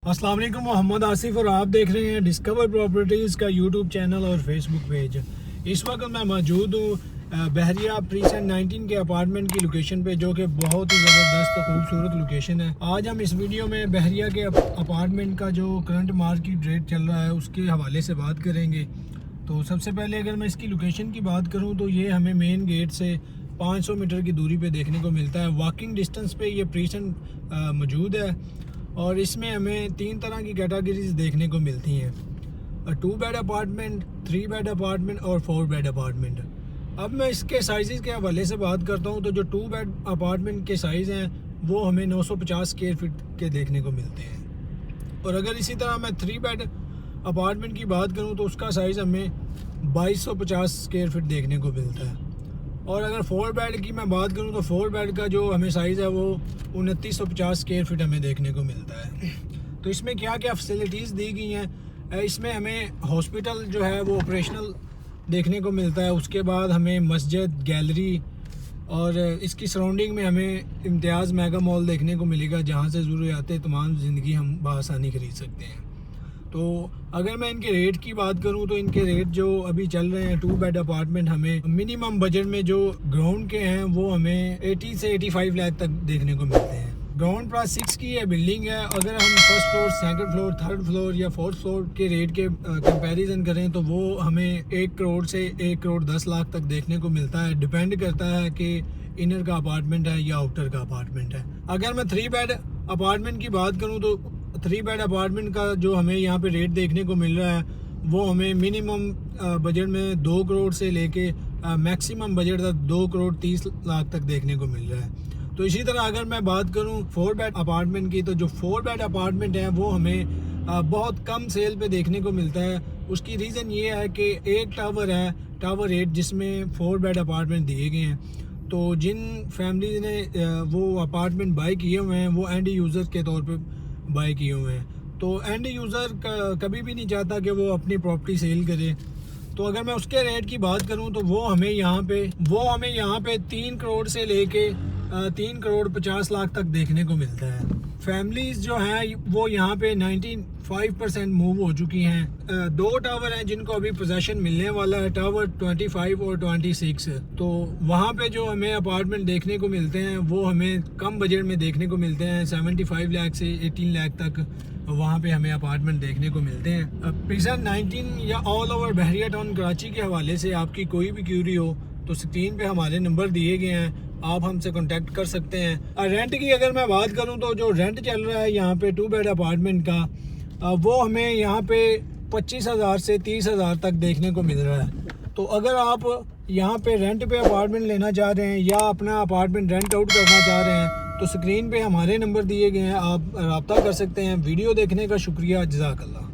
अस्सलाम वालेकुम, मोहम्मद आसिफ और आप देख रहे हैं डिस्कवर प्रॉपर्टीज़ का यूट्यूब चैनल और फेसबुक पेज। इस वक्त मैं मौजूद हूँ बहरिया प्रीसेंट 19 के अपार्टमेंट की लोकेशन पे, जो कि बहुत ही ज़बरदस्त और खूबसूरत लोकेशन है। आज हम इस वीडियो में बहरिया के अपार्टमेंट का जो करंट मार्केट रेट चल रहा है उसके हवाले से बात करेंगे। तो सबसे पहले अगर मैं इसकी लोकेशन की बात करूँ तो ये हमें मेन गेट से 500 मीटर की दूरी पे देखने को मिलता है। वॉकिंग डिस्टेंस पे ये प्रीसेंट मौजूद है और इसमें हमें 3 तरह की कैटेगरीज देखने को मिलती हैं: 2 बेड अपार्टमेंट, 3 बेड अपार्टमेंट और 4 बेड अपार्टमेंट। अब मैं इसके साइज़ के हवाले से बात करता हूँ तो जो 2 बेड अपार्टमेंट के साइज़ हैं वो हमें 950 स्क्वायर फीट के देखने को मिलते हैं। और अगर इसी तरह मैं 3 बेड अपार्टमेंट की बात करूँ तो उसका साइज़ हमें 2250 स्क्वायर फीट देखने को मिलता है। और अगर 4 बेड की मैं बात करूं तो 4 बेड का जो हमें साइज़ है वो 2950 स्क्वायर फीट हमें देखने को मिलता है। तो इसमें क्या क्या फैसिलिटीज़ दी गई हैं, इसमें हमें हॉस्पिटल जो है वो ऑपरेशनल देखने को मिलता है। उसके बाद हमें मस्जिद, गैलरी और इसकी सराउंडिंग में हमें इम्तियाज़ मेगा मॉल देखने को मिलेगा, जहाँ से ज़रूरियात तमाम ज़िंदगी हम बआसानी खरीद सकते हैं। तो अगर मैं इनके रेट की बात करूं तो इनके रेट जो अभी चल रहे हैं 2 बेड अपार्टमेंट, हमें मिनिमम बजट में जो ग्राउंड के हैं वो हमें 80 से 85 लाख तक देखने को मिलते हैं। ग्राउंड प्लस 6 की ये बिल्डिंग है। अगर हम first floor, second floor, third floor या फोर्थ फ्लोर के रेट के कंपैरिजन करें तो वो हमें 1 करोड़ से 1 करोड़ 10 लाख तक देखने को मिलता है। डिपेंड करता है कि इनर का अपार्टमेंट है या आउटर का अपार्टमेंट है। अगर मैं 3 बेड अपार्टमेंट की बात करूँ तो 3 बेड अपार्टमेंट का जो हमें यहाँ पे रेट देखने को मिल रहा है वो हमें मिनिमम बजट में 2 करोड़ से लेके मैक्सिमम बजट तक 2 करोड़ 30 लाख तक देखने को मिल रहा है। तो इसी तरह अगर मैं बात करूँ 4 बेड अपार्टमेंट की तो जो 4 बेड अपार्टमेंट है वो हमें बहुत कम सेल पे देखने को मिलता है। उसकी रीज़न ये है कि एक टावर है, टावर रेट, जिसमें 4 बेड अपार्टमेंट दिए गए हैं। तो जिन फैमिलीज ने वो अपार्टमेंट बाई किए हुए हैं वो एंड यूज़र के तौर पे बाई किए हुए हैं। तो एंड यूज़र कभी भी नहीं चाहता कि वो अपनी प्रॉपर्टी सेल करे। तो अगर मैं उसके रेट की बात करूं तो वो हमें यहाँ पे 3 करोड़ से लेके 3 करोड़ 50 लाख तक देखने को मिलता है। फैमिलीज जो हैं वो यहाँ पे 95% मूव हो चुकी हैं। 2 टावर हैं जिनको अभी पोजेसन मिलने वाला है, टावर 25 और 26। तो वहाँ पे जो हमें अपार्टमेंट देखने को मिलते हैं वो हमें कम बजट में देखने को मिलते हैं। 75 लाख से 18 लाख तक वहाँ पे हमें अपार्टमेंट देखने को मिलते हैं। प्रीसेंट 19 या ऑल ओवर बहरिया टाउन कराची के हवाले से आपकी कोई भी क्यूरी हो तो स्क्रीन पे हमारे नंबर दिए गए हैं, आप हमसे कांटेक्ट कर सकते हैं। रेंट की अगर मैं बात करूं तो जो रेंट चल रहा है यहाँ पे 2 बेड अपार्टमेंट का वो हमें यहाँ पे 25,000 से 30,000 तक देखने को मिल रहा है। तो अगर आप यहाँ पे रेंट पे अपार्टमेंट लेना चाह रहे हैं या अपना अपार्टमेंट रेंट आउट करना चाह रहे हैं तो स्क्रीन पे हमारे नंबर दिए गए हैं, आप रब्ता कर सकते हैं। वीडियो देखने का शुक्रिया, जज़ाकल्लाह।